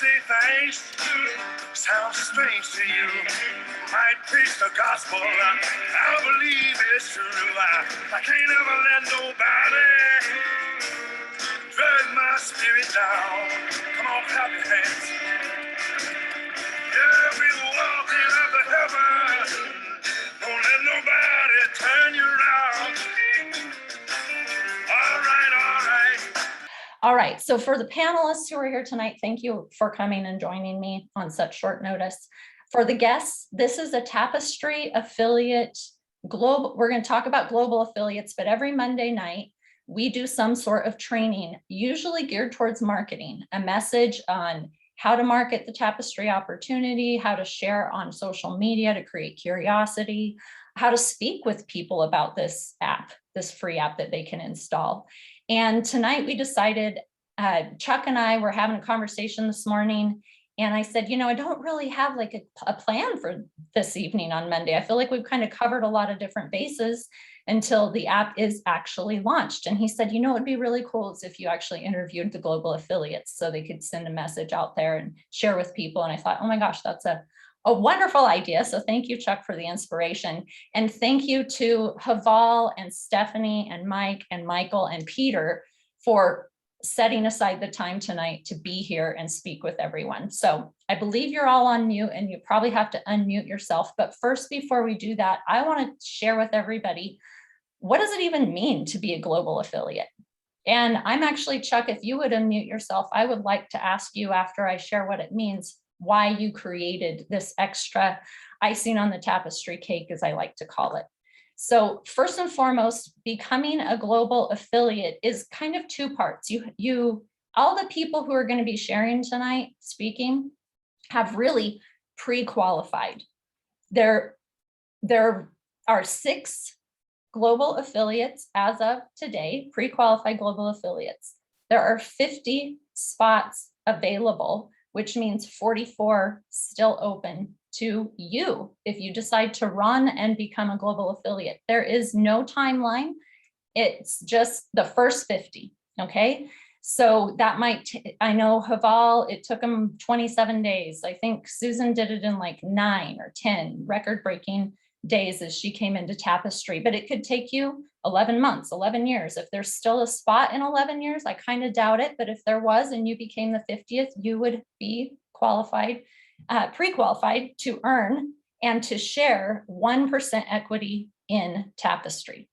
Say thanks sounds strange to you. Might preach the gospel, I believe it's true. I can't ever let nobody drag my spirit down. Come on, clap your hands. Yeah, we're walking up to heaven. Don't let nobody turn you around. All right, all right. All right, so for the panelists who are here tonight, thank you for coming and joining me on such short notice. For the guests, this is a Tapestry affiliate global. We're going to talk about global affiliates, but every Monday night, we do some sort of training, usually geared towards marketing, a message on how to market the Tapestry opportunity, how to share on social media to create curiosity, how to speak with people about this app, this free app that they can install. And tonight we decided, Chuck and I were having a conversation this morning, and I said, I don't really have like a plan for this evening on Monday. I feel like we've kind of covered a lot of different bases until the app is actually launched. And he said, it'd be really cool is if you actually interviewed the global affiliates so they could send a message out there and share with people. And I thought, oh my gosh, that's a wonderful idea. So thank you, Chuck, for the inspiration. And thank you to Haval and Stephanie and Mike and Michael and Peter for setting aside the time tonight to be here and speak with everyone. So I believe you're all on mute and you probably have to unmute yourself. But first, before we do that, I want to share with everybody, what does it even mean to be a global affiliate? And I'm actually, Chuck, if you would unmute yourself, I would like to ask you after I share what it means, why you created this extra icing on the tapestry cake, as I like to call it. So first and foremost, becoming a global affiliate is kind of two parts. All the people who are going to be sharing tonight, speaking, have really pre-qualified. There are 6 global affiliates as of today, pre-qualified global affiliates. There are 50 spots available, which means 44 still open to you if you decide to run and become a global affiliate. There is no timeline. It's just the first 50, okay? So that I know Haval, it took him 27 days. I think Susan did it in like 9 or 10 record-breaking days as she came into Tapestry, but it could take you 11 months, 11 years. If there's still a spot in 11 years, I kind of doubt it, but if there was and you became the 50th, you would be qualified, pre-qualified to earn and to share 1% equity in Tapestry.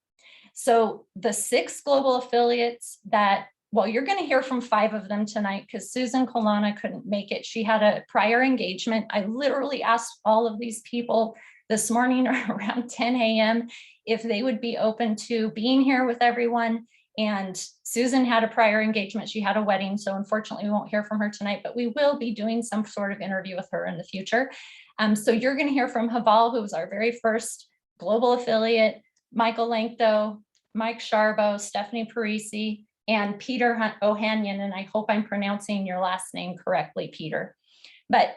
So the 6 global affiliates that, well, you're going to hear from 5 of them tonight because Susan Colonna couldn't make it. She had a prior engagement. I literally asked all of these people this morning around 10 a.m. if they would be open to being here with everyone. And Susan had a prior engagement. She had a wedding. So unfortunately, we won't hear from her tonight, but we will be doing some sort of interview with her in the future. So you're going to hear from Haval, who was our very first global affiliate, Michael Lankto, Mike Sharbo, Stephanie Parisi, and Peter Ohanian. And I hope I'm pronouncing your last name correctly, Peter. But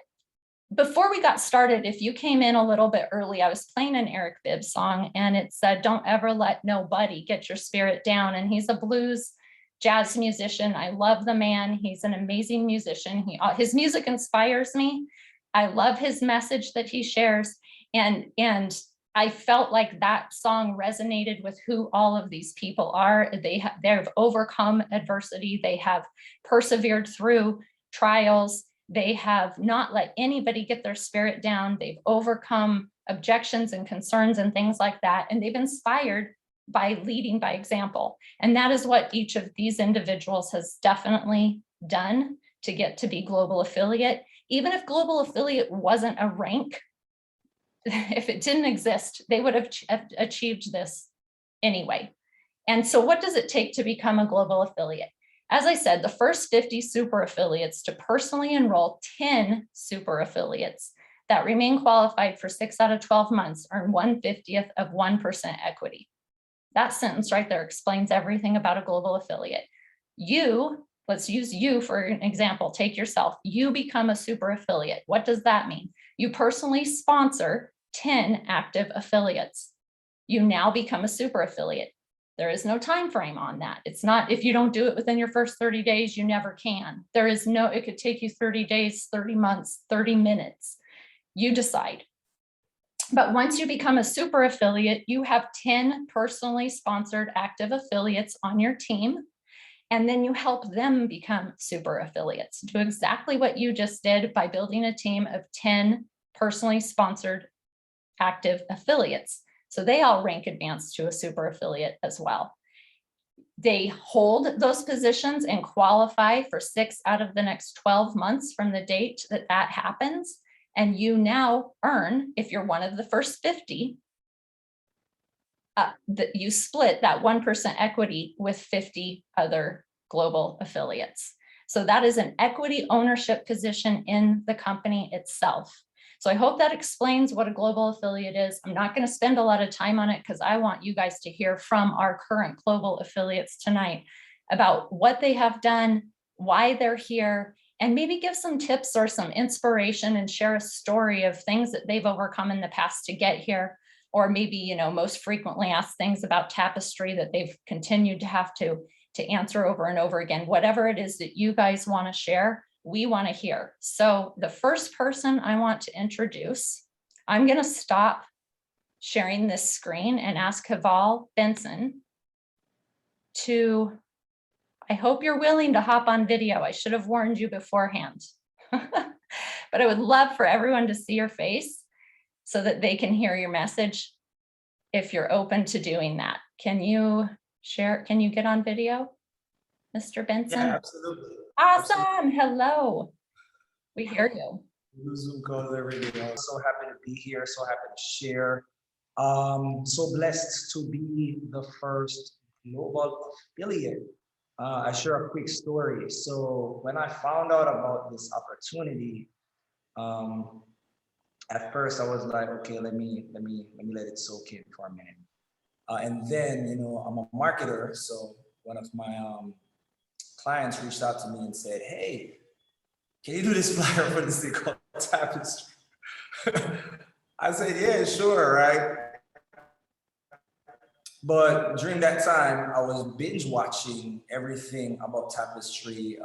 before we got started, if you came in a little bit early, I was playing an Eric Bibb song and it said, "Don't ever let nobody get your spirit down." And he's a blues jazz musician. I love the man. He's an amazing musician. His music inspires me. I love his message that he shares. And I felt like that song resonated with who all of these people are. They've overcome adversity. They have persevered through trials. They have not let anybody get their spirit down. They've overcome objections and concerns and things like that. And they've inspired by leading by example. And that is what each of these individuals has definitely done to get to be global affiliate. Even if global affiliate wasn't a rank, if it didn't exist, they would have achieved this anyway. And so what does it take to become a global affiliate? As I said, the first 50 super affiliates to personally enroll 10 super affiliates that remain qualified for 6 out of 12 months earn 1/50th of 1% equity. That sentence right there explains everything about a global affiliate. Let's use you for an example. Take yourself. You become a super affiliate. What does that mean? You personally sponsor 10 active affiliates. You now become a super affiliate. There is no time frame on that. It's not, if you don't do it within your first 30 days, you never can. There is no, it could take you 30 days, 30 months, 30 minutes. You decide. But once you become a super affiliate, you have 10 personally sponsored active affiliates on your team. And then you help them become super affiliates. Do exactly what you just did by building a team of 10 personally sponsored active affiliates. So they all rank advanced to a super affiliate as well. They hold those positions and qualify for 6 out of the next 12 months from the date that that happens. And you now earn, if you're one of the first 50, that you split that 1% equity with 50 other global affiliates. So that is an equity ownership position in the company itself. So I hope that explains what a global affiliate is. I'm not going to spend a lot of time on it because I want you guys to hear from our current global affiliates tonight about what they have done, why they're here, and maybe give some tips or some inspiration and share a story of things that they've overcome in the past to get here. Or maybe, you know, most frequently asked things about Tapestry that they've continued to have to answer over and over again. Whatever it is that you guys want to share, we want to hear. So the first person I want to introduce, I'm going to stop sharing this screen and ask Haval Benson to, I hope you're willing to hop on video. I should have warned you beforehand. But I would love for everyone to see your face so that they can hear your message if you're open to doing that. Can you share, can you get on video, Mr. Benson? Yeah, absolutely. Awesome. Absolutely. Hello. We hear you. Do Zoom calls every day. I'm so happy to be here, so happy to share. So blessed to be the first global affiliate. I share a quick story. So when I found out about this opportunity, at first I was like, okay, let me let it soak in for a minute. And then, you know, I'm a marketer, so one of my clients reached out to me and said, hey, can you do this flyer for this thing called Tapestry? I said, yeah, sure, right? But during that time, I was binge watching everything about Tapestry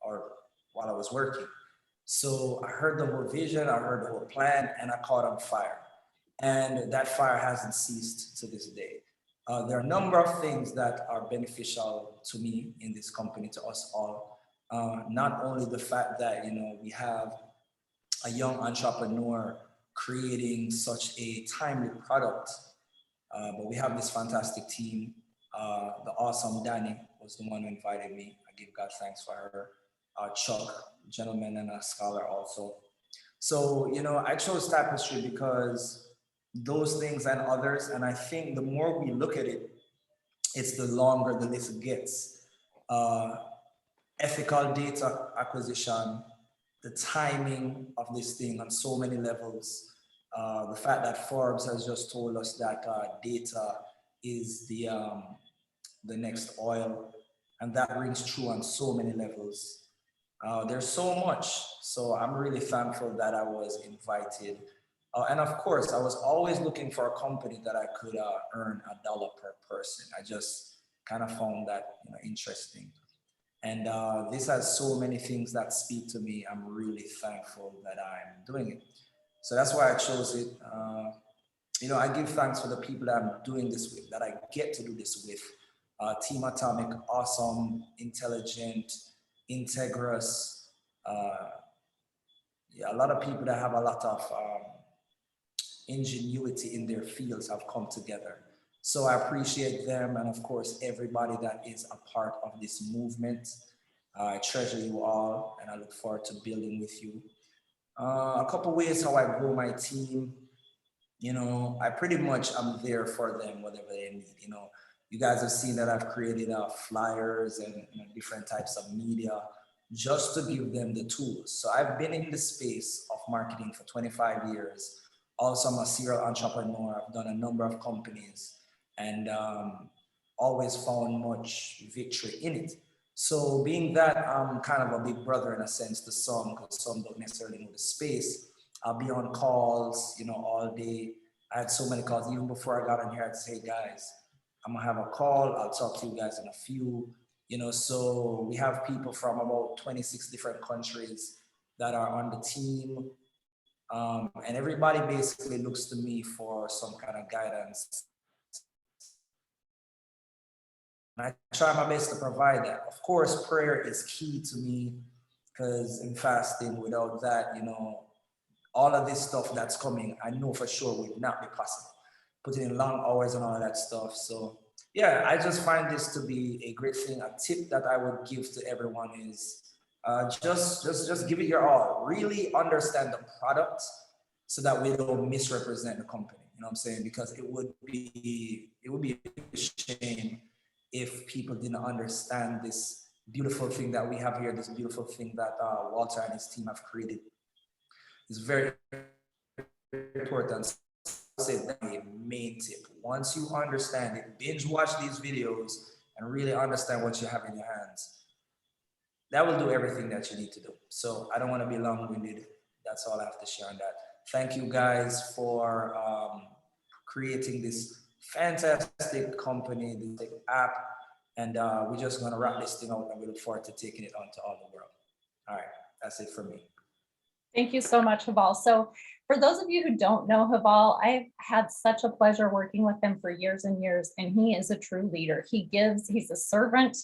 or while I was working. So I heard the whole vision, I heard the whole plan, and I caught on fire. And that fire hasn't ceased to this day. There are a number of things that are beneficial to me in this company, to us all. Not only the fact that, you know, we have a young entrepreneur creating such a timely product, but we have this fantastic team. The awesome Dani was the one who invited me. I give God thanks for her. Chuck, gentleman and a scholar also. So, you know, I chose Tapestry because those things and others, and I think the more we look at it, it's the longer the list gets. Uh, Ethical data acquisition, the timing of this thing on so many levels, the fact that Forbes has just told us that data is the next oil, and that rings true on so many levels. There's so much, so I'm really thankful that I was invited. And of course, I was always looking for a company that I could earn $1 per person. I just kind of found that, you know, interesting. And this has so many things that speak to me. I'm really thankful that I'm doing it. So that's why I chose it. You know, I give thanks for the people that I'm doing this with, that I get to do this with. Team Atomic, awesome, intelligent, integrous. Yeah, a lot of people that have a lot of ingenuity in their fields have come together. So I appreciate them, and of course, everybody that is a part of this movement. I treasure you all, and I look forward to building with you. A couple ways how I grow my team. You know, I pretty much am there for them, whatever they need. You know, you guys have seen that I've created flyers and, you know, different types of media just to give them the tools. So I've been in the space of marketing for 25 years. Also, I'm a serial entrepreneur. I've done a number of companies and always found much victory in it. So being that I'm kind of a big brother in a sense to some, because some don't necessarily know the space, I'll be on calls, you know, all day. I had so many calls even before I got on here. I'd say, guys, I'm gonna have a call. I'll talk to you guys in a few, so we have people from about 26 different countries that are on the team. And everybody basically looks to me for some kind of guidance. And I try my best to provide that. Of course, prayer is key to me because in fasting, without that, all of this stuff that's coming, I know for sure would not be possible. Putting in long hours and all of that stuff. So yeah, I just find this to be a great thing. A tip that I would give to everyone is just give it your all. Really understand the product so that we don't misrepresent the company. You know what I'm saying? Because it would be a shame if people didn't understand this beautiful thing that we have here, this beautiful thing that Walter and his team have created. It's very important. I'll say that a main tip. Once you understand it, binge watch these videos and really understand what you have in your hands. That will do everything that you need to do. So I don't want to be long-winded. That's all I have to share on that. Thank you guys for creating this fantastic company, this app. And we're just going to wrap this thing out and we look forward to taking it on to all the world. All right, that's it for me. Thank you so much, Haval. So for those of you who don't know Haval, I've had such a pleasure working with him for years and years, and he is a true leader. He gives, he's a servant.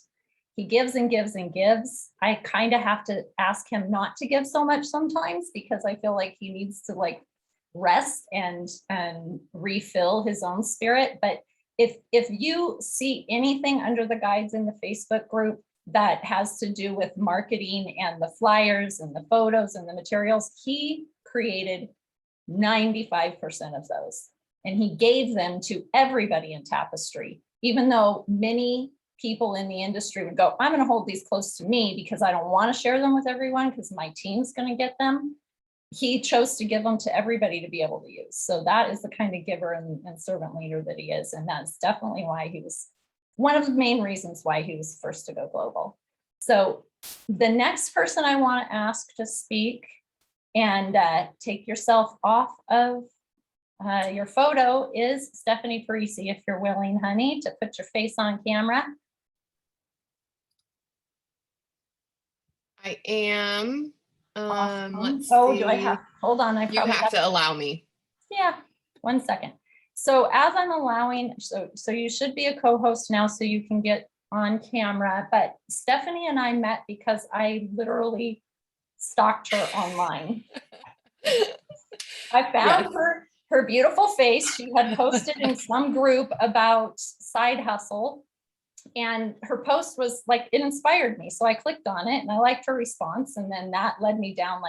He gives and gives and gives. I kind of have to ask him not to give so much sometimes because I feel like he needs to rest and refill his own spirit. But if you see anything under the guides in the Facebook group that has to do with marketing and the flyers and the photos and the materials, he created 95% of those. And he gave them to everybody in Tapestry, even though many people in the industry would go, I'm going to hold these close to me because I don't want to share them with everyone because my team's going to get them. He chose to give them to everybody to be able to use. So that is the kind of giver and servant leader that he is. And that's definitely why he was one of the main reasons why he was first to go global. So the next person I want to ask to speak and take yourself off of your photo is Stephanie Parisi, if you're willing, honey, to put your face on camera. I am. Awesome. Let's oh, see. do I have, hold on. I You probably have to allow me. Yeah, 1 second. So as I'm allowing, so you should be a co-host now so you can get on camera, but Stephanie and I met because I literally stalked her online. I found her beautiful face. She had posted in some group about side hustle. And her post was like, it inspired me. So I clicked on it and I liked her response. And then that led me down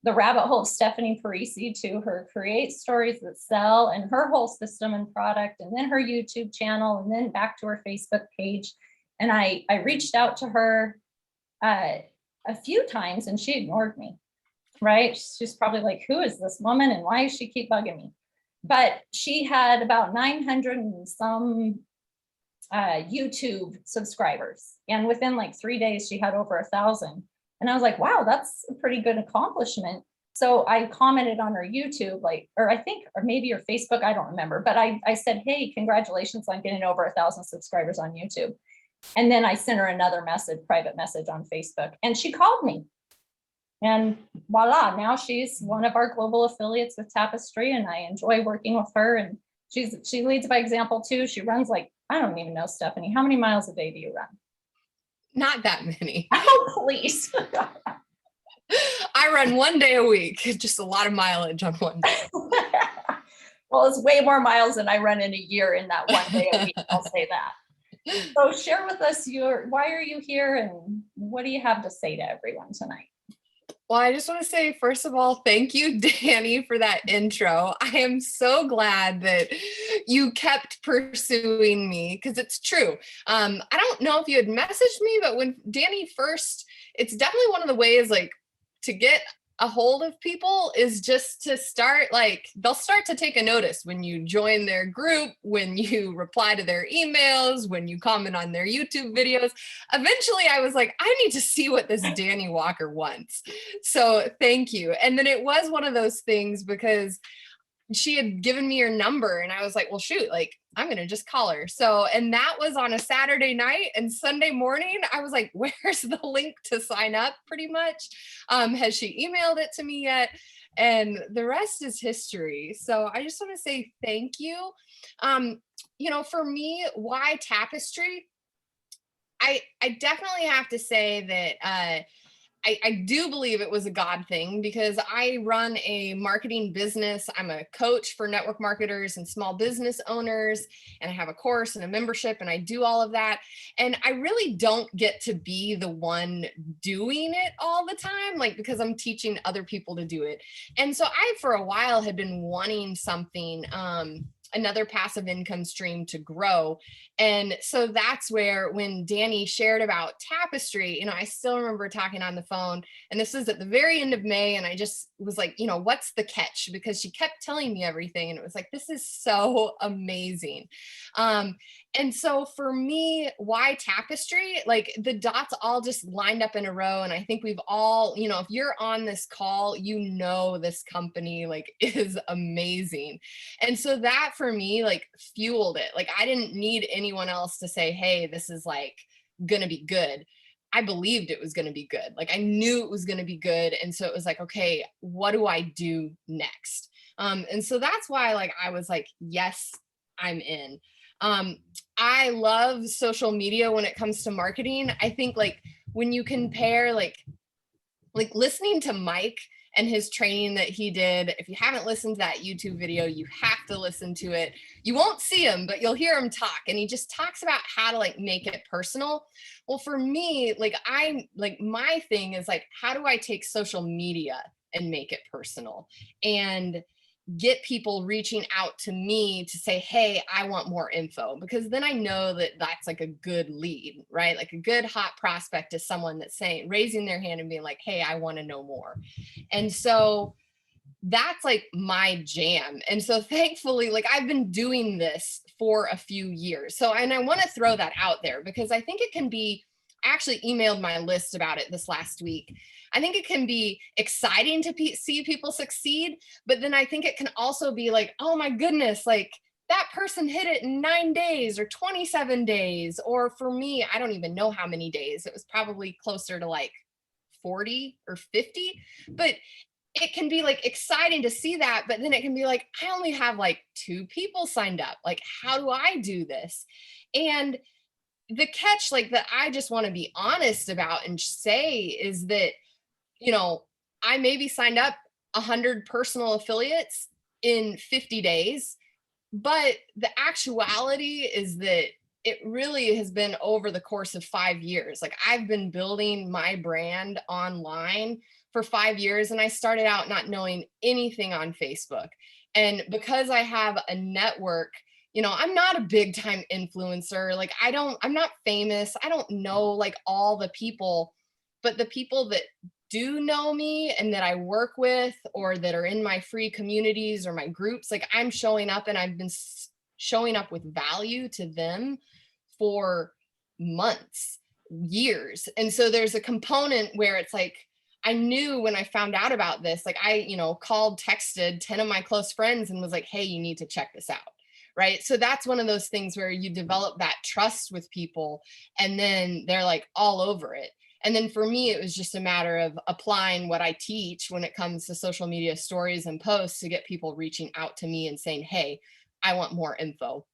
the rabbit hole of Stephanie Parisi to her create stories that sell and her whole system and product, and then her YouTube channel, and then back to her Facebook page. And I reached out to her a few times and she ignored me, right? She's probably like, who is this woman and why does she keep bugging me? But she had about 900 and some YouTube subscribers. And within 3 days, she had over 1,000. And I was like, wow, that's a pretty good accomplishment. So I commented on her YouTube, or maybe her Facebook, I don't remember, but I said, hey, congratulations on getting over 1,000 subscribers on YouTube. And then I sent her another private message on Facebook, and she called me. And voila, now she's one of our global affiliates with Tapestry, and I enjoy working with her. And she leads by example too. She runs I don't even know, Stephanie, how many miles a day do you run? Not that many. Oh, please. I run 1 day a week, just a lot of mileage on one day. Well, it's way more miles than I run in a year in that 1 day a week, I'll say that. So share with us why are you here and what do you have to say to everyone tonight? Well, I just want to say, first of all, thank you, Dani, for that intro. I am so glad that you kept pursuing me because it's true. I don't know if you had messaged me, but when Dani first, it's definitely one of the ways to get a hold of people is just to start, they'll start to take a notice when you join their group, when you reply to their emails, when you comment on their YouTube videos. Eventually I was like, I need to see what this Dani Walker wants. So thank you. And then it was one of those things because she had given me your number, and I was like, well, shoot, like I'm going to just call her. So, and that was on a Saturday night, and Sunday morning, I was like, where's the link to sign up pretty much? Has she emailed it to me yet? And the rest is history. So I just want to say thank you. For me, why Tapestry? I definitely have to say that I do believe it was a God thing, because I run a marketing business. I'm a coach for network marketers and small business owners, and I have a course and a membership, and I do all of that. And I really don't get to be the one doing it all the time, like, because I'm teaching other people to do it. And so I, for a while, had been wanting something, another passive income stream to grow. And so that's where, when Dani shared about Tapestry, I still remember talking on the phone, and this was at the very end of May. And I just was like, what's the catch? Because she kept telling me everything. And it was like, this is so amazing. And so for me, why Tapestry? Like, the dots all just lined up in a row. And I think we've all, if you're on this call, this company like is amazing. And so that for me, like, fueled it. Like, I didn't need anyone else to say, hey, this is like going to be good. I believed it was going to be good. Like, I knew it was going to be good. And so it was like, okay, what do I do next? And so that's why, like, I was like, yes, I'm in. I love social media when it comes to marketing. I think, like, when you compare, like listening to Mike and his training that he did, if you haven't listened to that YouTube video, you have to listen to it. You won't see him, but you'll hear him talk. And he just talks about how to, like, make it personal. Well, for me, like, my thing is, like, how do I take social media and make it personal and get people reaching out to me to say, hey, I want more info? Because then I know that that's like a good lead, right? Like, a good hot prospect is someone that's saying, raising their hand and being like, hey, I want to know more. And so that's like my jam. And so thankfully, like, I've been doing this for a few years. So, and I want to throw that out there, because I think it can be, I actually emailed my list about it this last week. I think it can be exciting to see people succeed, but then I think it can also be like, oh my goodness, like, that person hit it in 9 days or 27 days. Or for me, I don't even know how many days. It was probably closer to like 40 or 50, but it can be like exciting to see that. But then it can be like, I only have like 2 people signed up. Like, how do I do this? And the catch, like, that I just want to be honest about and say is that, I maybe signed up 100 personal affiliates in 50 days, but the actuality is that it really has been over the course of 5 years. Like, I've been building my brand online for 5 years, and I started out not knowing anything on Facebook. And because I have a network, I'm not a big time influencer. Like, I'm not famous. I don't know like all the people, but the people that do know me and that I work with, or that are in my free communities or my groups, like, I'm showing up, and I've been showing up with value to them for months, years. And so there's a component where it's like, I knew when I found out about this, like, I, called, texted 10 of my close friends and was like, hey, you need to check this out. Right. So that's one of those things where you develop that trust with people, and then they're like all over it. And then for me, it was just a matter of applying what I teach when it comes to social media stories and posts to get people reaching out to me and saying, hey, I want more info.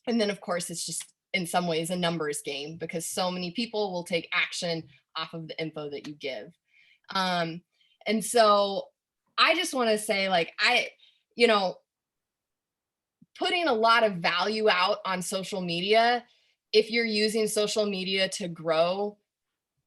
And then, of course, it's just in some ways a numbers game, because so many people will take action off of the info that you give. And so I just want to say, like, putting a lot of value out on social media, if you're using social media to grow,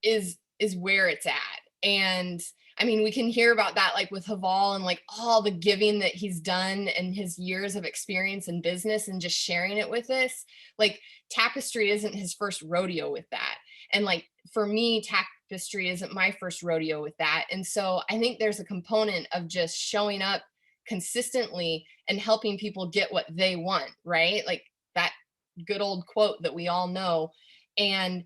is where it's at. And I mean, we can hear about that, like with Haval, and like all the giving that he's done and his years of experience in business, and just sharing it with us. Like, Tapestry isn't his first rodeo with that. And like, for me, Tapestry isn't my first rodeo with that. And so I think there's a component of just showing up consistently and helping people get what they want, right? Like that good old quote that we all know. And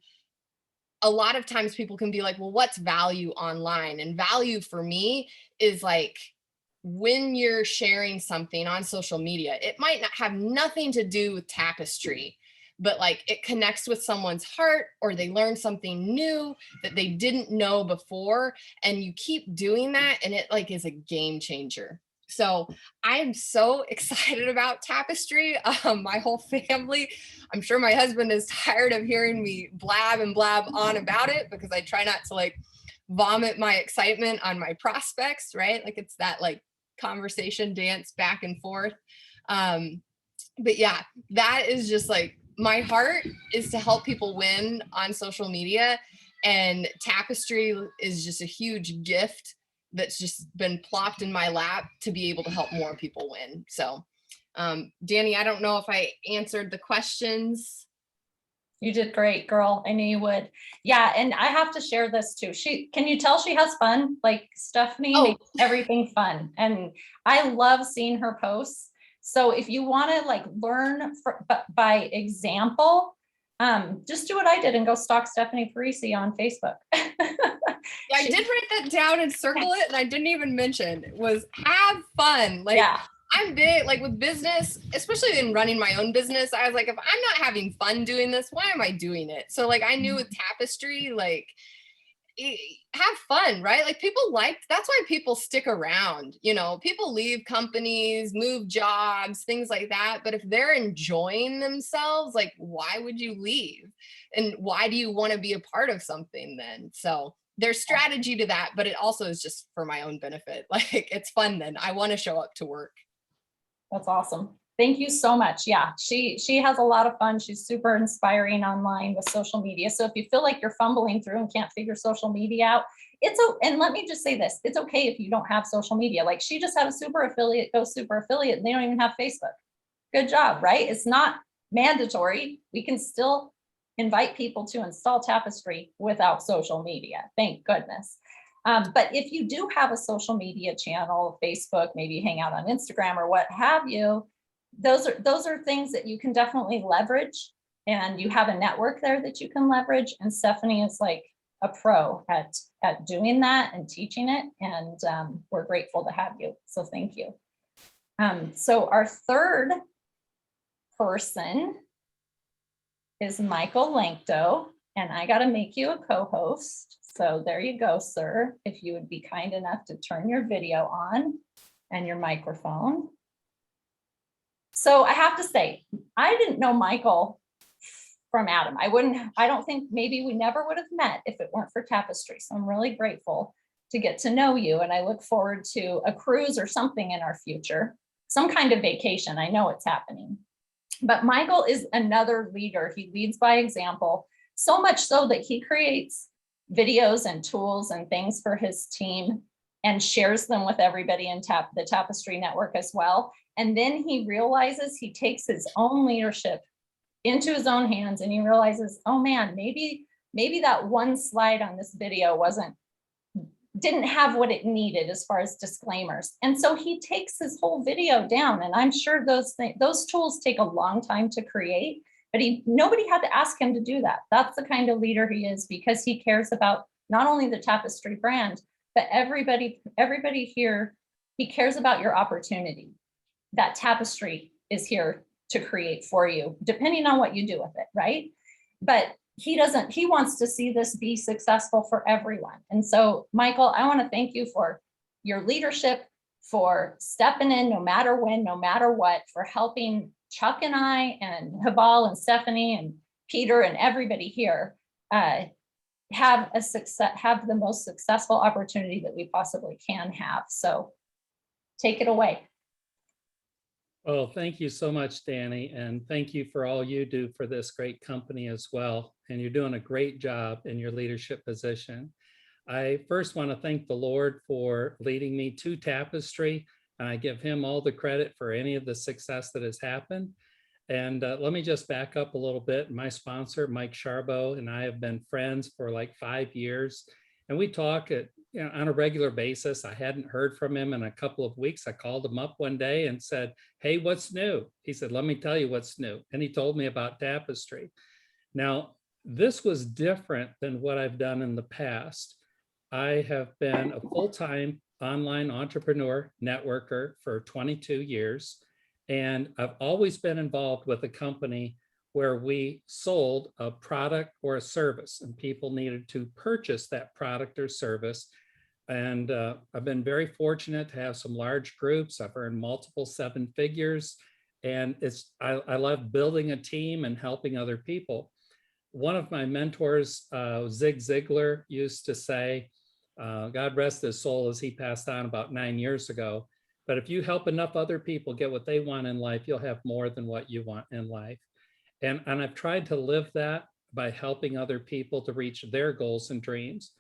a lot of times people can be like, well, what's value online? And value for me is like when you're sharing something on social media, it might not have nothing to do with tapestry, but like it connects with someone's heart, or they learn something new that they didn't know before. And you keep doing that, and it like is a game changer. So I'm so excited about tapestry. My whole family, I'm sure my husband is tired of hearing me blab and blab on about it, because I try not to like vomit my excitement on my prospects, right? Like it's that like conversation dance back and forth. But yeah, that is just like my heart is to help people win on social media. And tapestry is just a huge gift that's just been plopped in my lap to be able to help more people win. So, Dani, I don't know if I answered the questions. You did great, girl. I knew you would. Yeah, and I have to share this too. Can you tell she has fun? Like Stephanie makes everything fun. And I love seeing her posts. So if you want to like learn by example, just do what I did and go stalk Stephanie Parisi on Facebook. Yeah, I did write that down and circle it, and I didn't even mention was have fun. Like, yeah. I'm big, like with business, especially in running my own business. I was like, if I'm not having fun doing this, why am I doing it? So like, I knew with tapestry, like have fun, right? Like that's why people stick around, you know, people leave companies, move jobs, things like that. But if they're enjoying themselves, like, why would you leave? And why do you want to be a part of something then? So there's strategy to that, but it also is just for my own benefit. Like, it's fun then. I want to show up to work. That's awesome. Thank you so much. Yeah, she has a lot of fun. She's super inspiring online with social media. So if you feel like you're fumbling through and can't figure social media out, and let me just say this, it's okay if you don't have social media. Like she just had a super affiliate, go super affiliate, and they don't even have Facebook. Good job, right? It's not mandatory. We can still invite people to install Tapestry without social media. Thank goodness. But if you do have a social media channel, Facebook, maybe you hang out on Instagram or what have you, those are things that you can definitely leverage, and you have a network there that you can leverage. And Stephanie is like a pro at doing that and teaching it. And we're grateful to have you. So thank you. So our third person is Michael Lankto, and I got to make you a co-host. So there you go, sir. If you would be kind enough to turn your video on and your microphone. So I have to say, I didn't know Michael from Adam. I don't think maybe we never would have met if it weren't for Tapestry. So I'm really grateful to get to know you. And I look forward to a cruise or something in our future, some kind of vacation. I know it's happening. But Michael is another leader. He leads by example, so much so that he creates videos and tools and things for his team and shares them with everybody in the Tapestry Network as well. And then he realizes he takes his own leadership into his own hands, and he realizes, oh man, maybe that one slide on this video didn't have what it needed as far as disclaimers. And so he takes his whole video down, and I'm sure those tools take a long time to create, but nobody had to ask him to do that. That's the kind of leader he is, because he cares about not only the Tapestry brand, but everybody here. He cares about your opportunity that Tapestry is here to create for you, depending on what you do with it, right? But he wants to see this be successful for everyone. And so, Michael, I want to thank you for your leadership, for stepping in no matter when, no matter what, for helping Chuck and I and Habal and Stephanie and Peter and everybody here have the most successful opportunity that we possibly can have. So take it away. Well, thank you so much, Dani, and thank you for all you do for this great company as well. And you're doing a great job in your leadership position. I first want to thank the Lord for leading me to Tapestry, and I give him all the credit for any of the success that has happened. And let me just back up a little bit. My sponsor, Mike Sharbo, and I have been friends for like 5 years, and we talk on a regular basis. I hadn't heard from him in a couple of weeks. I called him up one day and said, hey, what's new? He said, let me tell you what's new. And he told me about Tapestry. Now, this was different than what I've done in the past. I have been a full-time online entrepreneur networker for 22 years. And I've always been involved with a company where we sold a product or a service and people needed to purchase that product or service. And I've been very fortunate to have some large groups. I've earned multiple seven figures. And I love building a team and helping other people. One of my mentors, Zig Ziglar, used to say, God rest his soul as he passed on about 9 years ago, but if you help enough other people get what they want in life, you'll have more than what you want in life. And I've tried to live that by helping other people to reach their goals and dreams.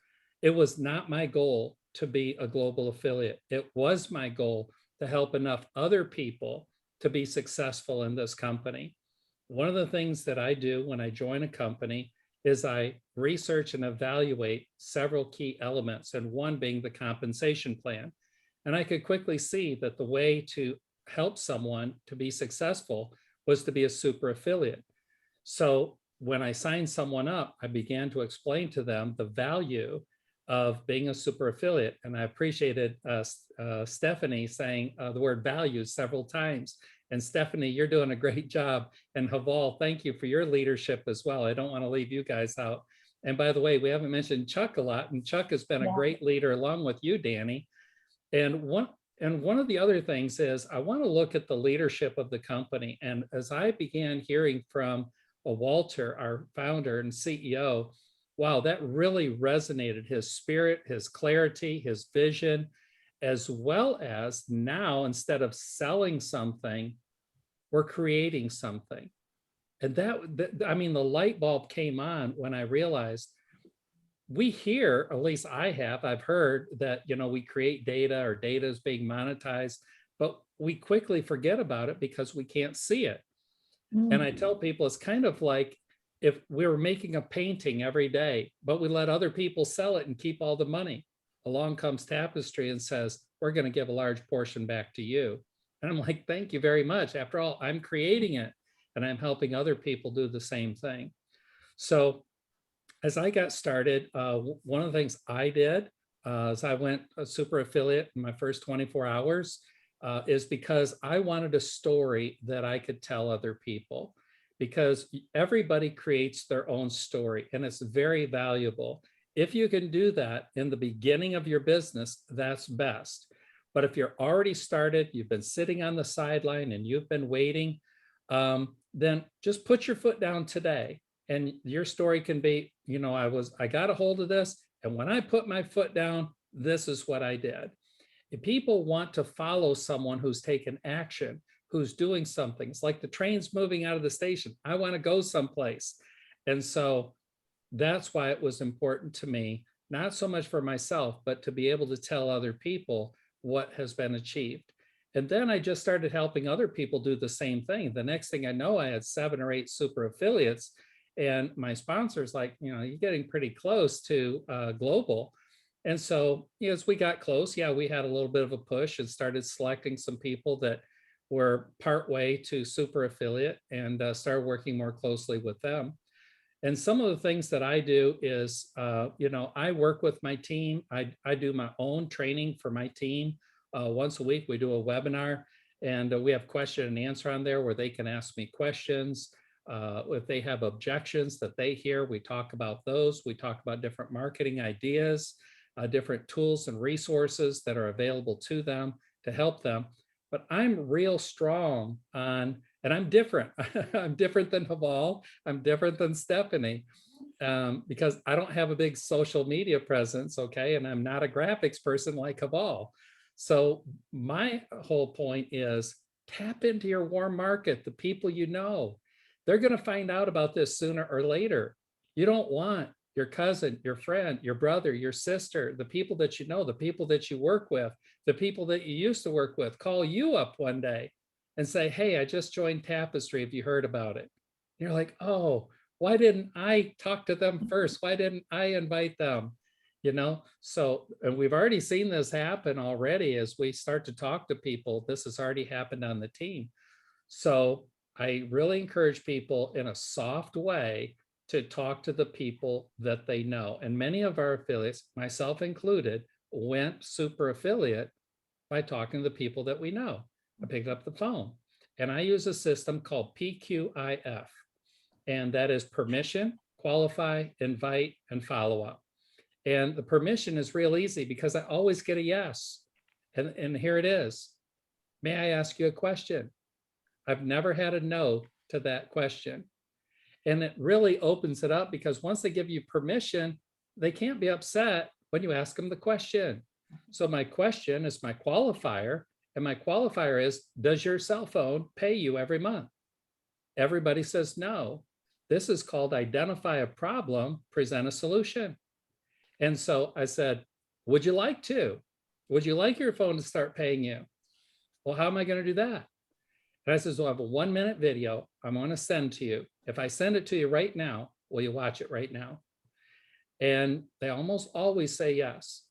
It was not my goal to be a global affiliate. It was my goal to help enough other people to be successful in this company. One of the things that I do when I join a company is I research and evaluate several key elements, and one being the compensation plan. And I could quickly see that the way to help someone to be successful was to be a super affiliate. So when I signed someone up, I began to explain to them the value of being a super affiliate. And I appreciated Stephanie saying the word value several times. And Stephanie, you're doing a great job. And Haval, thank you for your leadership as well. I don't want to leave you guys out. And by the way, we haven't mentioned Chuck a lot, and Chuck has been a great leader along with you, Dani. And one of the other things is I want to look at the leadership of the company. And as I began hearing from Walter, our founder and CEO, wow, that really resonated. His spirit, his clarity, his vision, as well as now, instead of selling something, we're creating something. And I mean, the light bulb came on when I realized we hear, at least I've heard that, we create data or data is being monetized, but we quickly forget about it because we can't see it. And I tell people it's kind of like if we were making a painting every day, but we let other people sell it and keep all the money. Along comes Tapestry and says, we're going to give a large portion back to you. And I'm like, thank you very much. After all, I'm creating it and I'm helping other people do the same thing. So as I got started, one of the things I did is I went a super affiliate in my first 24 hours is because I wanted a story that I could tell other people, because everybody creates their own story and it's very valuable. If you can do that in the beginning of your business, that's best. But if you're already started, you've been sitting on the sideline and you've been waiting, then just put your foot down today. And your story can be, I got a hold of this, and when I put my foot down, this is what I did. If people want to follow someone who's taken action, who's doing something, it's like the train's moving out of the station. I want to go someplace. And so that's why it was important to me, not so much for myself, but to be able to tell other people what has been achieved. And then I just started helping other people do the same thing. The next thing I know, I had 7 or 8 super affiliates. And my sponsor's like, you're getting pretty close to global. And so as we got close, we had a little bit of a push and started selecting some people that were partway to super affiliate and started working more closely with them. And some of the things that I do is, I work with my team. I do my own training for my team. Once a week, we do a webinar, and we have question and answer on there where they can ask me questions. If they have objections that they hear, we talk about those. We talk about different marketing ideas, different tools and resources that are available to them to help them. But I'm real strong on, and I'm different. I'm different than Haval. I'm different than Stephanie because I don't have a big social media presence, okay? And I'm not a graphics person like Haval. So my whole point is tap into your warm market, the people you know. They're going to find out about this sooner or later. You don't want your cousin, your friend, your brother, your sister, the people that you know, the people that you work with, the people that you used to work with, call you up one day and say, hey, I just joined Tapestry. Have you heard about it? And you're like, oh, why didn't I talk to them first? Why didn't I invite them? So, and we've already seen this happen already as we start to talk to people. This has already happened on the team. So I really encourage people in a soft way to talk to the people that they know. And many of our affiliates, myself included, went super affiliate by talking to the people that we know. I picked up the phone, and I use a system called PQIF, and that is permission, qualify, invite, and follow up. And the permission is real easy because I always get a yes. And here it is. May I ask you a question? I've never had a no to that question. And it really opens it up because once they give you permission, they can't be upset when you ask them the question. So my question is my qualifier, and my qualifier is, does your cell phone pay you every month? Everybody says no. This is called identify a problem, present a solution. And so I said, would you like to? Would you like your phone to start paying you? Well, how am I going to do that? And I said, so I have a 1-minute video I'm going to send to you. If I send it to you right now, will you watch it right now? And they almost always say yes.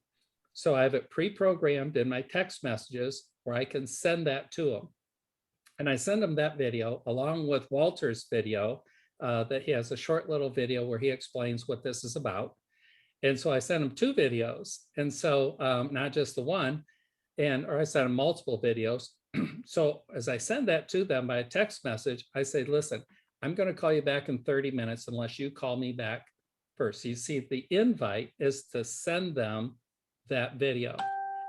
So I have it pre-programmed in my text messages where I can send that to them. And I send them that video along with Walter's video that he has a short little video where he explains what this is about. And so I sent him 2 videos. And so not just the one, or I sent him multiple videos. So as I send that to them by a text message, I say, listen, I'm going to call you back in 30 minutes unless you call me back first. You see, the invite is to send them that video.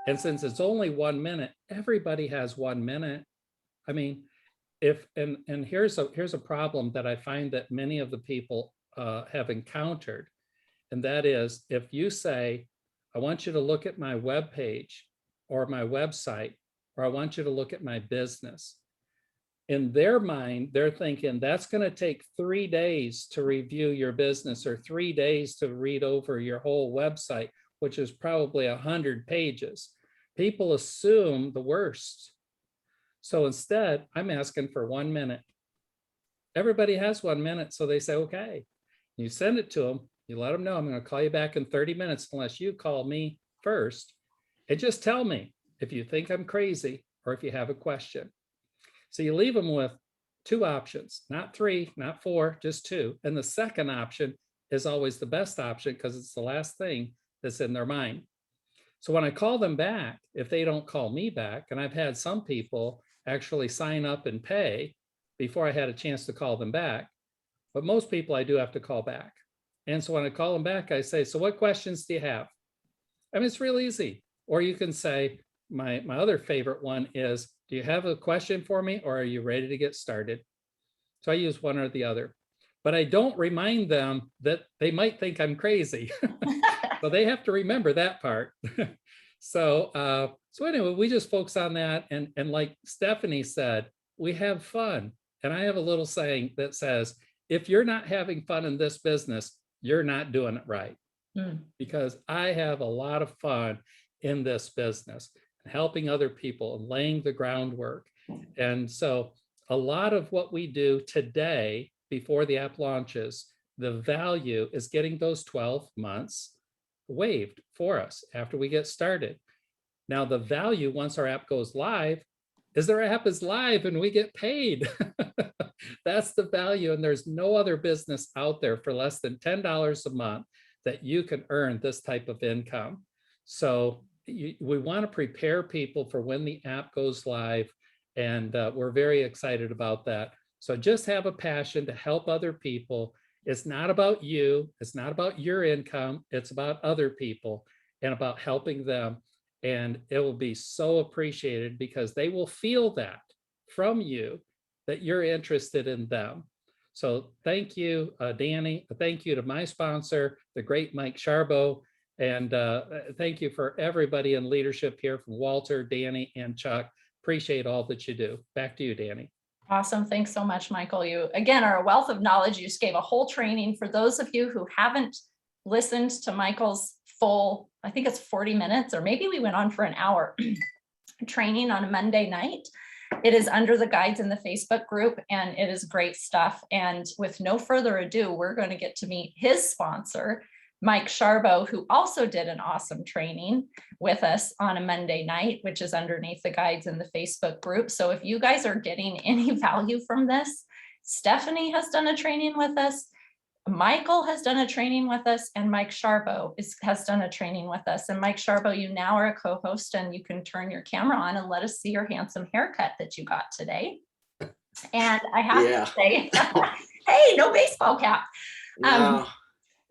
And since it's only 1 minute, everybody has 1 minute. I mean, and here's a problem that I find that many of the people have encountered. And that is, if you say, I want you to look at my webpage or my website, or I want you to look at my business. In their mind, they're thinking that's going to take 3 days to review your business or 3 days to read over your whole website, which is probably 100 pages. People assume the worst. So instead, I'm asking for 1 minute. Everybody has 1 minute. So they say, okay, you send it to them. You let them know I'm going to call you back in 30 minutes unless you call me first. And just tell me if you think I'm crazy or if you have a question. So you leave them with 2 options, not 3, not 4, just 2. And the second option is always the best option because it's the last thing that's in their mind. So when I call them back, if they don't call me back, and I've had some people actually sign up and pay before I had a chance to call them back, but most people I do have to call back. And so when I call them back, I say, so what questions do you have? I mean, it's real easy. Or you can say, my other favorite one is, do you have a question for me or are you ready to get started? So I use one or the other, but I don't remind them that they might think I'm crazy. So they have to remember that part. So anyway, we just focus on that. And like Stephanie said, we have fun. And I have a little saying that says, if you're not having fun in this business, you're not doing it right. Because I have a lot of fun in this business, helping other people and laying the groundwork. And so a lot of what we do today before the app launches, the value is getting those 12 months waived for us after we get started. Now, the value once our app goes live is their app is live and we get paid. That's the value. And there's no other business out there for less than $10 a month that you can earn this type of income. So we want to prepare people for when the app goes live. And we're very excited about that. So just have a passion to help other people. It's not about you. It's not about your income. It's about other people and about helping them. And it will be so appreciated because they will feel that from you, that you're interested in them. So thank you, Dani. Thank you to my sponsor, the great Mike Sharbo. And thank you for everybody in leadership here from Walter, Dani, and Chuck. Appreciate all that you do. Back to you, Dani. Awesome. Thanks so much, Michael. You, again, are a wealth of knowledge. You just gave a whole training. For those of you who haven't listened to Michael's full, I think it's 40 minutes, or maybe we went on for an hour training on a Monday night. It is under the guides in the Facebook group, and it is great stuff. And with no further ado, we're going to get to meet his sponsor, Mike Sharbo, who also did an awesome training with us on a Monday night, which is underneath the guides in the Facebook group. So if you guys are getting any value from this, Stephanie has done a training with us. Michael has done a training with us, and Mike Sharbo has done a training with us. And Mike Sharbo, you now are a co-host, and you can turn your camera on and let us see your handsome haircut that you got today. And I have to say, hey, no baseball cap. No.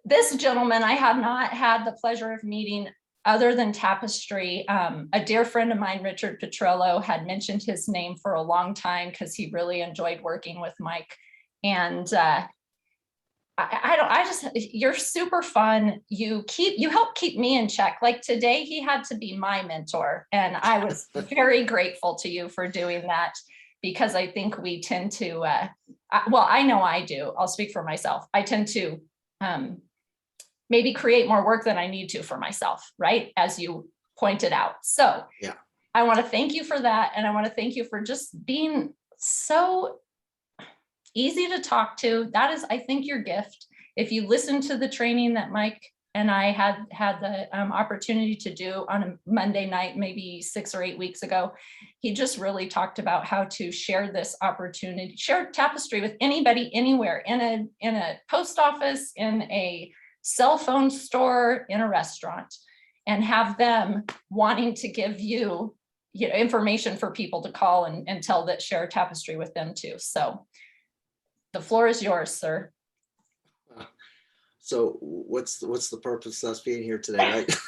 This gentleman I have not had the pleasure of meeting other than Tapestry. A dear friend of mine, Richard Petrillo, had mentioned his name for a long time because he really enjoyed working with Mike. And you're super fun. You help keep me in check. Like today, he had to be my mentor. And I was very grateful to you for doing that, because I think we tend to, well, I know I do. I'll speak for myself. I tend to maybe create more work than I need to for myself, right? As you pointed out. So yeah, I want to thank you for that. And I want to thank you for just being so easy to talk to. That is, I think, your gift. If you listen to the training that Mike and I had the opportunity to do on a Monday night, maybe 6 or 8 weeks ago, he just really talked about how to share this opportunity, share Tapestry with anybody, anywhere, in a post office, in a cell phone store, in a restaurant, and have them wanting to give you, information for people to call and tell that share Tapestry with them too. So the floor is yours, sir. So what's the purpose of us being here today, right?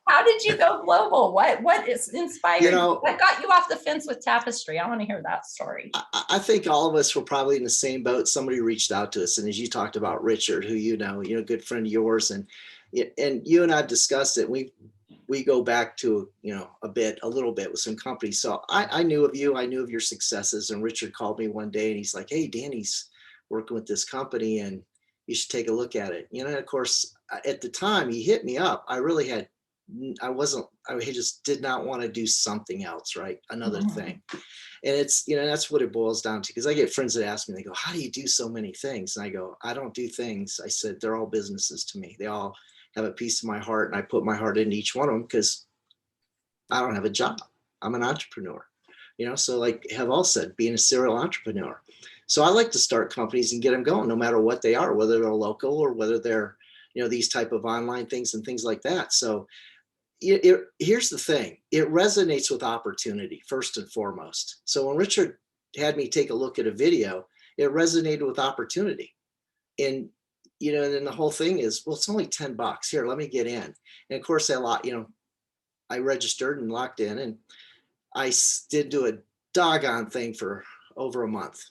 How did you go global? What is inspired? What got you off the fence with Tapestry? I want to hear that story. I think all of us were probably in the same boat. Somebody reached out to us, and as you talked about Richard, who a good friend of yours, and you and I've discussed it. We go back to a little bit with some companies. So I knew of you. I knew of your successes, and Richard called me one day, and he's like, "Hey, Dani's working with this company, and you should take a look at it." Of course, at the time he hit me up, I just did not want to do something else, right? Another thing. And it's, that's what it boils down to. Because I get friends that ask me, they go, "How do you do so many things?" And I go, "I don't do things." I said, "They're all businesses to me. They all have a piece of my heart, and I put my heart into each one of them because I don't have a job. I'm an entrepreneur." So like have all said, being a serial entrepreneur. So I like to start companies and get them going, no matter what they are, whether they're local or whether they're, these type of online things and things like that. So here's the thing. It resonates with opportunity first and foremost. So when Richard had me take a look at a video, it resonated with opportunity. And, and then the whole thing is, well, it's only $10 here. Let me get in. And of course, I registered and locked in, and I did do a doggone thing for over a month.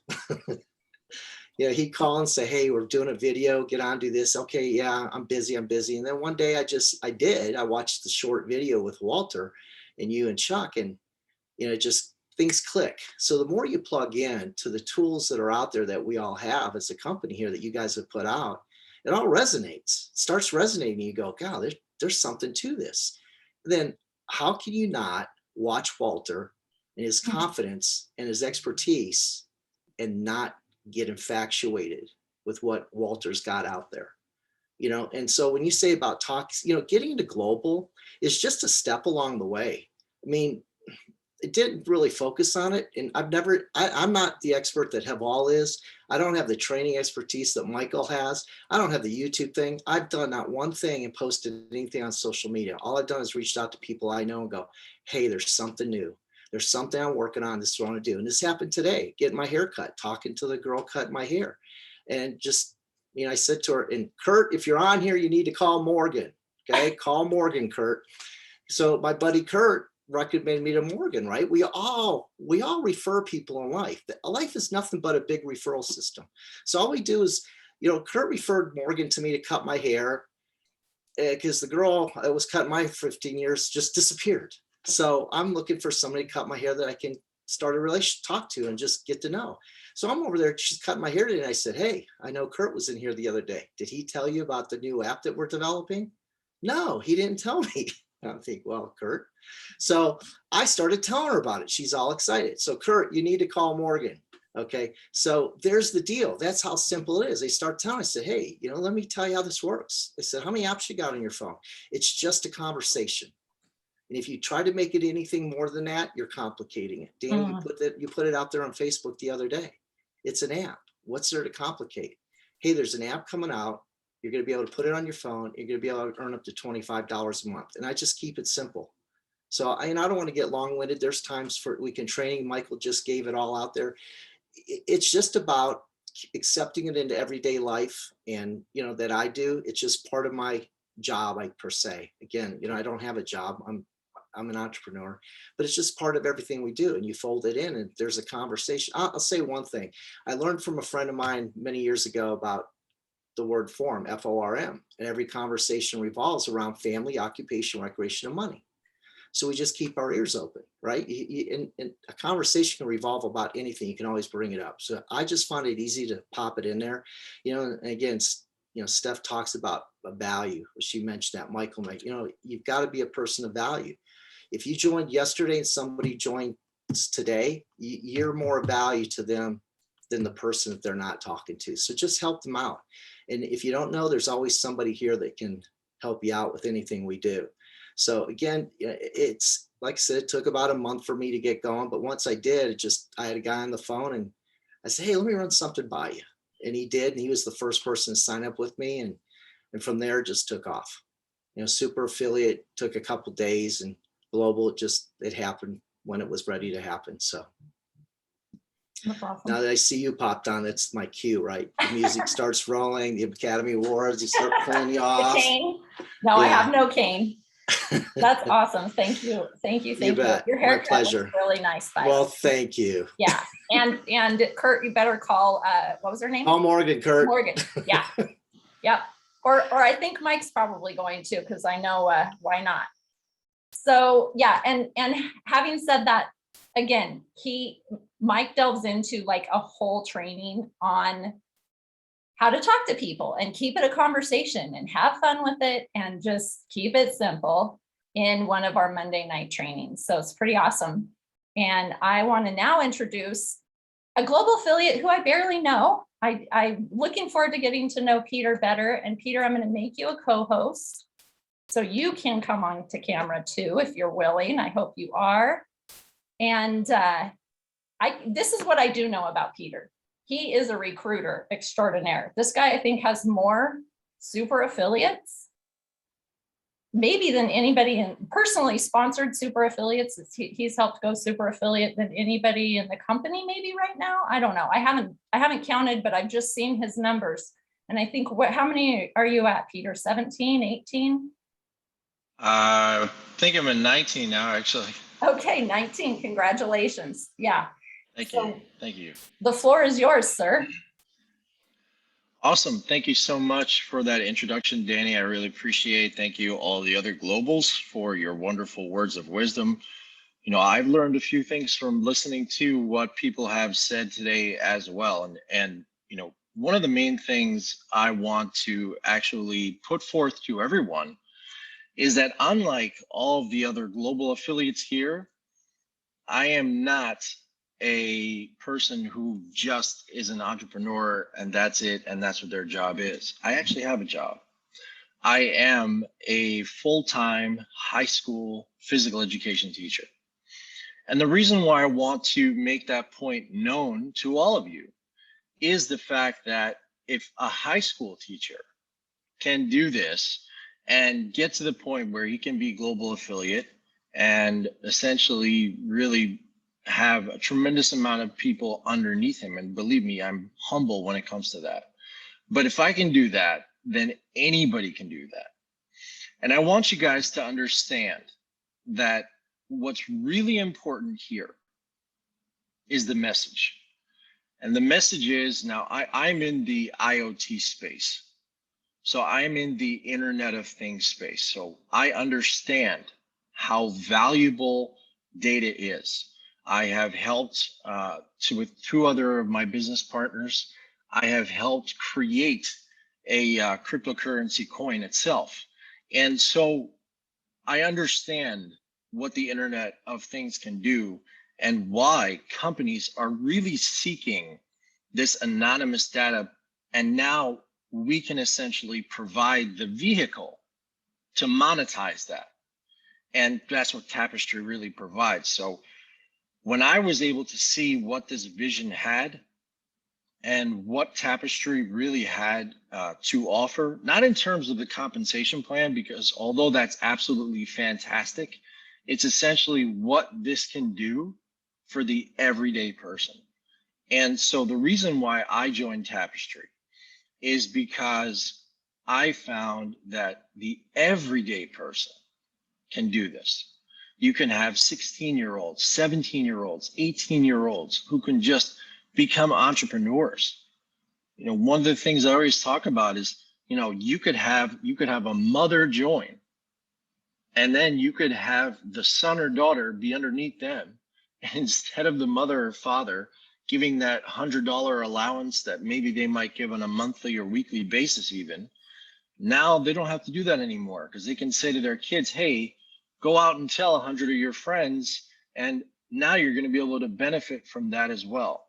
He'd call and say, "Hey, we're doing a video, get on, do this." Okay, yeah, I'm busy. And then one day I watched the short video with Walter and you and Chuck, and, just things click. So the more you plug in to the tools that are out there that we all have as a company here that you guys have put out, it all resonates. It starts resonating. You go, "God, there's something to this." Then how can you not watch Walter and his confidence and his expertise and not get infatuated with what Walter's got out there? And so when you say about getting into global is just a step along the way. I mean, it didn't really focus on it. And I'm not the expert that Haval is. I don't have the training expertise that Michael has. I don't have the YouTube thing. I've done not one thing and posted anything on social media. All I've done is reached out to people I know and go, "Hey, there's something new. There's something I'm working on. This is what I want to do." And this happened today, getting my hair cut, talking to the girl cutting my hair. And just, I said to her, "And Kurt, if you're on here, you need to call Morgan." Okay. Call Morgan, Kurt. So my buddy Kurt recommended me to Morgan, right? We all refer people in life. Life is nothing but a big referral system. So all we do is, Kurt referred Morgan to me to cut my hair because the girl that was cutting my 15 years just disappeared. So I'm looking for somebody to cut my hair that I can start a relationship, talk to, and just get to know. So I'm over there, she's cutting my hair today, and I said, "Hey, I know Kurt was in here the other day. Did he tell you about the new app that we're developing?" "No, he didn't tell me." I think, well, Kurt. So I started telling her about it. She's all excited. So Kurt, you need to call Morgan. Okay. So there's the deal. That's how simple it is. They start telling, I said, "Hey, let me tell you how this works." They said, "How many apps you got on your phone?" "It's just a conversation. And if you try to make it anything more than that, you're complicating it." Dan, you put it out there on Facebook the other day. It's an app. What's there to complicate? hey, there's an app coming out. You're going to be able to put it on your phone. You're going to be able to earn up to $25 a month. And I just keep it simple. So I don't want to get long-winded. There's times for weekend training. Michael just gave it all out there. It's just about accepting it into everyday life. And, that I do, it's just part of my job, like per se. Again, I don't have a job. I'm an entrepreneur, but it's just part of everything we do. And you fold it in and there's a conversation. I'll say one thing. I learned from a friend of mine many years ago about the word form, FORM, and every conversation revolves around family, occupation, recreation, and money. So we just keep our ears open, right? And a conversation can revolve about anything. You can always bring it up. So I just find it easy to pop it in there. And again, Steph talks about a value. She mentioned that, Michael, you've got to be a person of value. If you joined yesterday and somebody joined today, you're more value to them than the person that they're not talking to. So just help them out. And if you don't know, there's always somebody here that can help you out with anything we do. So again, it's like I said, it took about a month for me to get going. But once I did, I had a guy on the phone and I said, hey, let me run something by you. And he did. And he was the first person to sign up with me. And from there, it just took off. Super affiliate took a couple days, and global, it happened when it was ready to happen. So That's awesome. now that I see you popped on, that's my cue, right? The music starts rolling, the Academy Awards, you start pulling you The off. cane? No, I Yeah. have no cane. That's awesome. Thank you. Thank you. You Thank you. bet. Your My haircut was pleasure. really nice. By the Well, way. thank you. Yeah. And Kurt, you better call, what was her name? Paul Morgan, Kurt. Morgan. Yeah. Yep. Or I think Mike's probably going to, because I know why not. So yeah, and having said that, again, Mike delves into like a whole training on how to talk to people and keep it a conversation and have fun with it and just keep it simple in one of our Monday night trainings. So it's pretty awesome. And I want to now introduce a global affiliate who I barely know. I'm looking forward to getting to know Peter better. And Peter, I'm going to make you a co-host so you can come on to camera too, if you're willing. I hope you are. And this is what I do know about Peter. He is a recruiter extraordinaire. This guy, I think, has more super affiliates, maybe than anybody in personally sponsored super affiliates. He's helped go super affiliate than anybody in the company, maybe right now. I don't know. I haven't counted, but I've just seen his numbers. And I think, how many are you at, Peter? 17, 18? I think I'm at 19 now, actually. Okay, 19. Congratulations. Yeah. Thank you. Thank you. The floor is yours, sir. Awesome. Thank you so much for that introduction, Dani. I really appreciate. Thank you, all the other globals, for your wonderful words of wisdom. I've learned a few things from listening to what people have said today as well. And one of the main things I want to actually put forth to everyone is that, unlike all of the other global affiliates here, I am not a person who just is an entrepreneur and that's it, and that's what their job is. I actually have a job. I am a full-time high school physical education teacher. And the reason why I want to make that point known to all of you is the fact that if a high school teacher can do this and get to the point where he can be global affiliate and essentially really have a tremendous amount of people underneath him, and believe me, I'm humble when it comes to that. But if I can do that, then anybody can do that. And I want you guys to understand that what's really important here is the message. And the message is, now I'm in the IoT space. So I'm in the Internet of Things space. So I understand how valuable data is. I have helped with two other of my business partners. I have helped create a cryptocurrency coin itself. And so I understand what the Internet of Things can do and why companies are really seeking this anonymous data. And now we can essentially provide the vehicle to monetize that. And that's what Tapestry really provides. So when I was able to see what this vision had, and what Tapestry really had to offer, not in terms of the compensation plan, because although that's absolutely fantastic, it's essentially what this can do for the everyday person. And so the reason why I joined Tapestry is because I found that the everyday person can do this. You can have 16-year-olds, 17-year-olds, 18-year-olds who can just become entrepreneurs. You know, one of the things I always talk about is, you know, you could have a mother join, and then you could have the son or daughter be underneath them. And instead of the mother or father giving that $100 allowance that maybe they might give on a monthly or weekly basis, even now they don't have to do that anymore, because they can say to their kids, hey, go out and tell 100 of your friends, and now you're going to be able to benefit from that as well.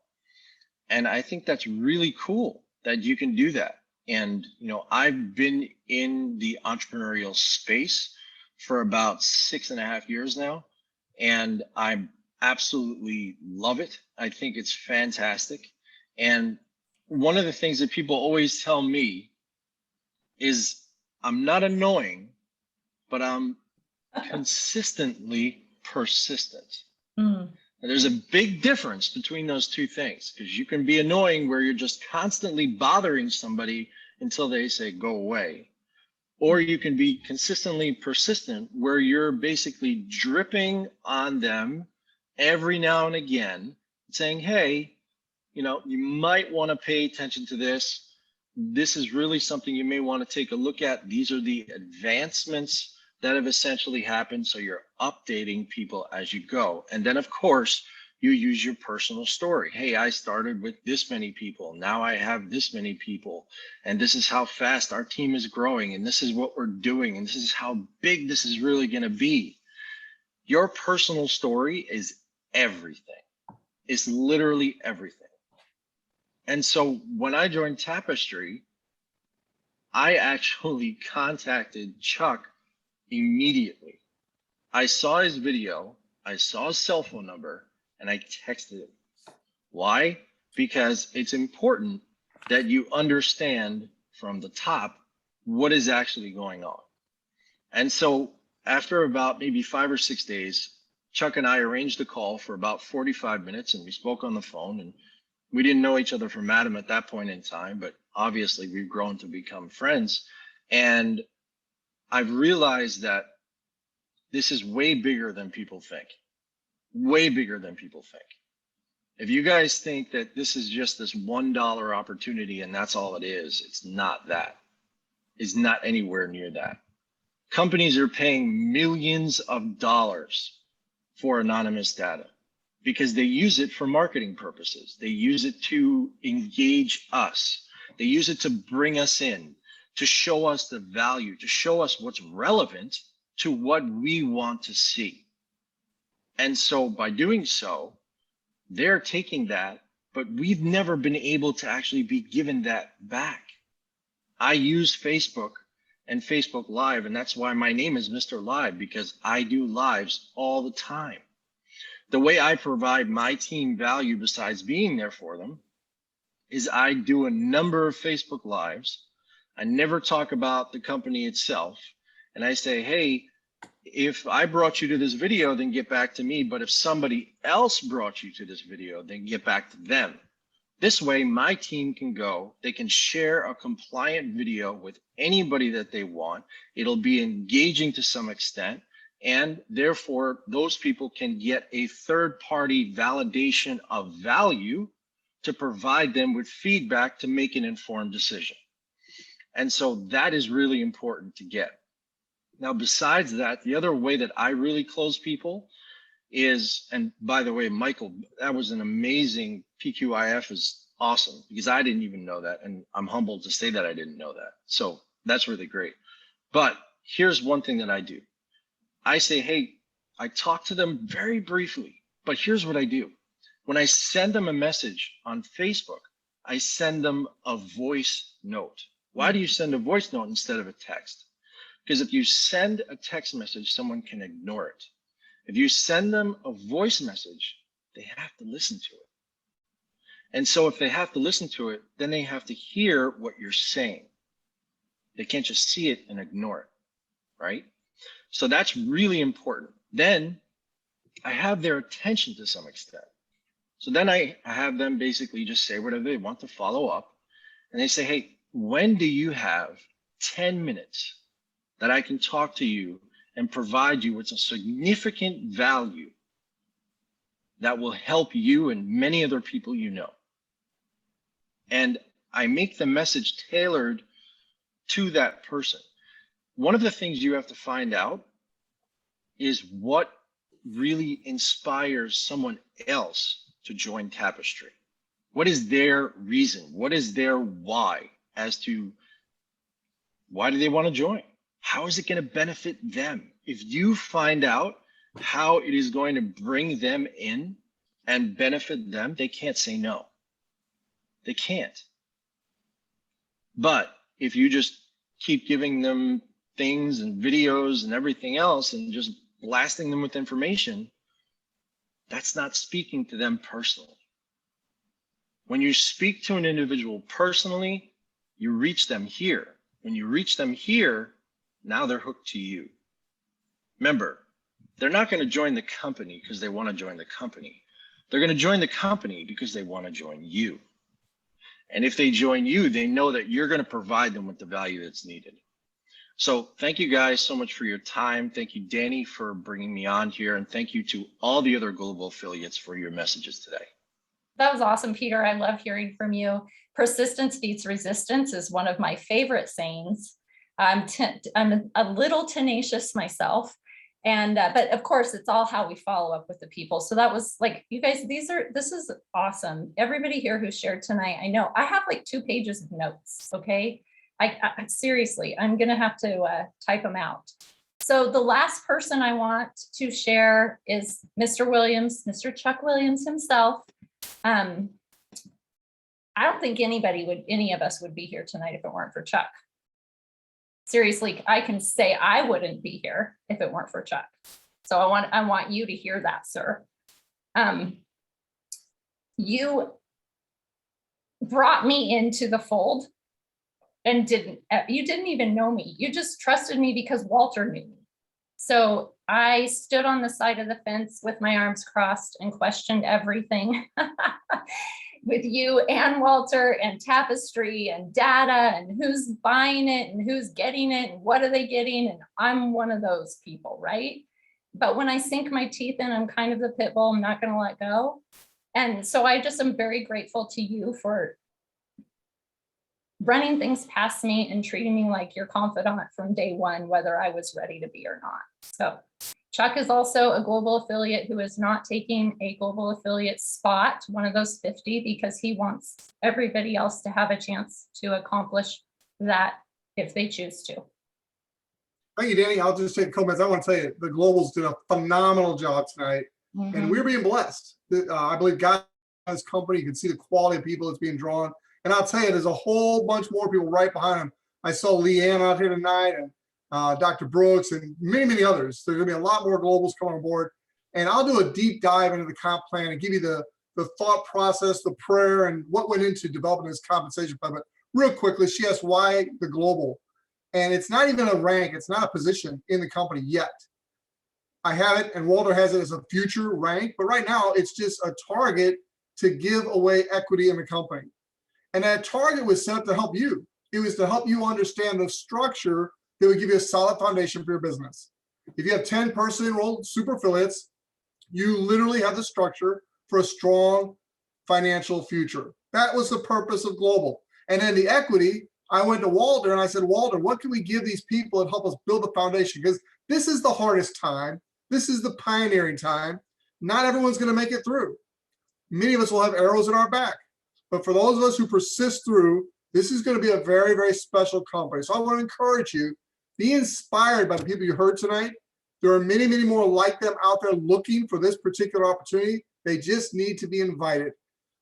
And I think that's really cool that you can do that. And, you know, I've been in the entrepreneurial space for about 6.5 years now, and I absolutely love it. I think it's fantastic. And one of the things that people always tell me is I'm not annoying, but I'm consistently persistent. Mm. And there's a big difference between those two things, because you can be annoying where you're just constantly bothering somebody until they say go away. Or you can be consistently persistent where you're basically dripping on them every now and again, saying, hey, you know, you might want to pay attention to this. This is really something you may want to take a look at. These are the advancements that have essentially happened. So you're updating people as you go. And then, of course, you use your personal story. Hey, I started with this many people. Now I have this many people. And this is how fast our team is growing. And this is what we're doing. And this is how big this is really going to be. Your personal story is everything. It's literally everything. And so when I joined Tapestry, I actually contacted Chuck immediately. I saw his video, I saw his cell phone number, and I texted him. Why? Because it's important that you understand from the top what is actually going on. And so after about maybe 5 or 6 days, Chuck and I arranged a call for about 45 minutes, and we spoke on the phone. And we didn't know each other from Adam at that point in time, but obviously we've grown to become friends. And I've realized that this is way bigger than people think. Way bigger than people think. If you guys think that this is just this $1 opportunity and that's all it is, it's not that. It's not anywhere near that. Companies are paying millions of dollars for anonymous data, because they use it for marketing purposes. They use it to engage us. They use it to bring us in, to show us the value, to show us what's relevant to what we want to see. And so by doing so, they're taking that, but we've never been able to actually be given that back. I use Facebook and Facebook Live, and that's why my name is Mr. Live, because I do lives all the time. The way I provide my team value, besides being there for them, is I do a number of Facebook Lives. I never talk about the company itself. And I say, hey, if I brought you to this video, then get back to me. But if somebody else brought you to this video, then get back to them. This way, my team can go, they can share a compliant video with anybody that they want. It'll be engaging to some extent. And therefore, those people can get a third-party validation of value to provide them with feedback to make an informed decision. And so that is really important to get. Now, besides that, the other way that I really close people is, and by the way, Michael, that was an amazing PQIF, is awesome, because I didn't even know that. And I'm humbled to say that I didn't know that. So that's really great. But here's one thing that I do. I say, hey, I talk to them very briefly, but here's what I do. When I send them a message on Facebook, I send them a voice note. Why do you send a voice note instead of a text? Because if you send a text message, someone can ignore it. If you send them a voice message, they have to listen to it. And so if they have to listen to it, then they have to hear what you're saying. They can't just see it and ignore it, right? So that's really important. Then I have their attention to some extent. So then I have them basically just say whatever they want to follow up. And they say, hey, when do you have 10 minutes that I can talk to you and provide you with a significant value that will help you and many other people you know? And I make the message tailored to that person. One of the things you have to find out is what really inspires someone else to join Tapestry. What is their reason? What is their why as to why do they want to join? How is it going to benefit them? If you find out how it is going to bring them in and benefit them, they can't say no. They can't. But if you just keep giving them things and videos and everything else and just blasting them with information, that's not speaking to them personally. When you speak to an individual personally, you reach them here. When you reach them here, now they're hooked to you. Remember, they're not going to join the company because they want to join the company. They're going to join the company because they want to join you. And if they join you, they know that you're going to provide them with the value that's needed. So thank you guys so much for your time. Thank you, Dani, for bringing me on here. And thank you to all the other global affiliates for your messages today. That was awesome, Peter. I love hearing from you. Persistence beats resistance is one of my favorite sayings. I'm a little tenacious myself. And, but of course, it's all how we follow up with the people. So that was like, you guys, this is awesome. Everybody here who shared tonight, I know I have like 2 pages of notes. Okay. I seriously, I'm going to have to type them out. So the last person I want to share is Mr. Williams, Mr. Chuck Williams himself. I don't think any of us would be here tonight if it weren't for Chuck. Seriously, I can say I wouldn't be here if it weren't for Chuck. So I want you to hear that, sir. You brought me into the fold and you didn't even know me. You just trusted me because Walter knew me. So I stood on the side of the fence with my arms crossed and questioned everything with you and Walter and Tapestry and data and who's buying it and who's getting it and what are they getting. And I'm one of those people, right? But when I sink my teeth in, I'm kind of the pit bull. I'm not going to let go. And so I just am very grateful to you for running things past me and treating me like your confidant from day one, whether I was ready to be or not. So Chuck is also a global affiliate who is not taking a global affiliate spot, one of those 50, because he wants everybody else to have a chance to accomplish that if they choose to. Thank you, Dani. I'll just take comments. I want to tell you, the globals did a phenomenal job tonight, and we're being blessed. I believe God has his company. You can see the quality of people that's being drawn. And I'll tell you, there's a whole bunch more people right behind him. I saw Leanne out here tonight and Dr. Brooks and many, many others. There's going to be a lot more globals coming on board. And I'll do a deep dive into the comp plan and give you the thought process, the prayer, and what went into developing this compensation plan. But real quickly, she asked why the global. And it's not even a rank. It's not a position in the company yet. I have it, and Walter has it as a future rank. But right now, it's just a target to give away equity in the company. And that target was set up to help you. It was to help you understand the structure that would give you a solid foundation for your business. If you have 10 personally enrolled super affiliates, you literally have the structure for a strong financial future. That was the purpose of Global. And then the equity, I went to Walter and I said, Walter, what can we give these people and help us build the foundation? Because this is the hardest time. This is the pioneering time. Not everyone's going to make it through. Many of us will have arrows in our back. But for those of us who persist through, this is going to be a very, very special company. So I want to encourage you, be inspired by the people you heard tonight. There are many, many more like them out there looking for this particular opportunity. They just need to be invited.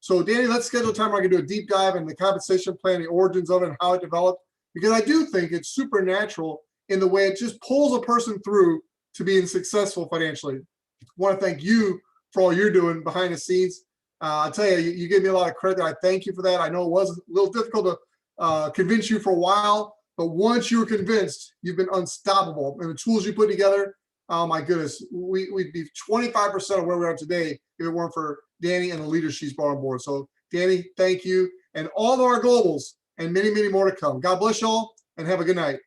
So Dani, let's schedule a time where I can do a deep dive in the compensation plan, the origins of it, and how it developed. Because I do think it's supernatural in the way it just pulls a person through to being successful financially. I want to thank you for all you're doing behind the scenes. I'll tell you, you gave me a lot of credit. I thank you for that. I know it was a little difficult to convince you for a while, but once you were convinced, you've been unstoppable. And the tools you put together, oh my goodness, we'd be 25% of where we are today if it weren't for Dani and the leaders she's brought on board. So Dani, thank you. And all of our globals and many, many more to come. God bless y'all and have a good night.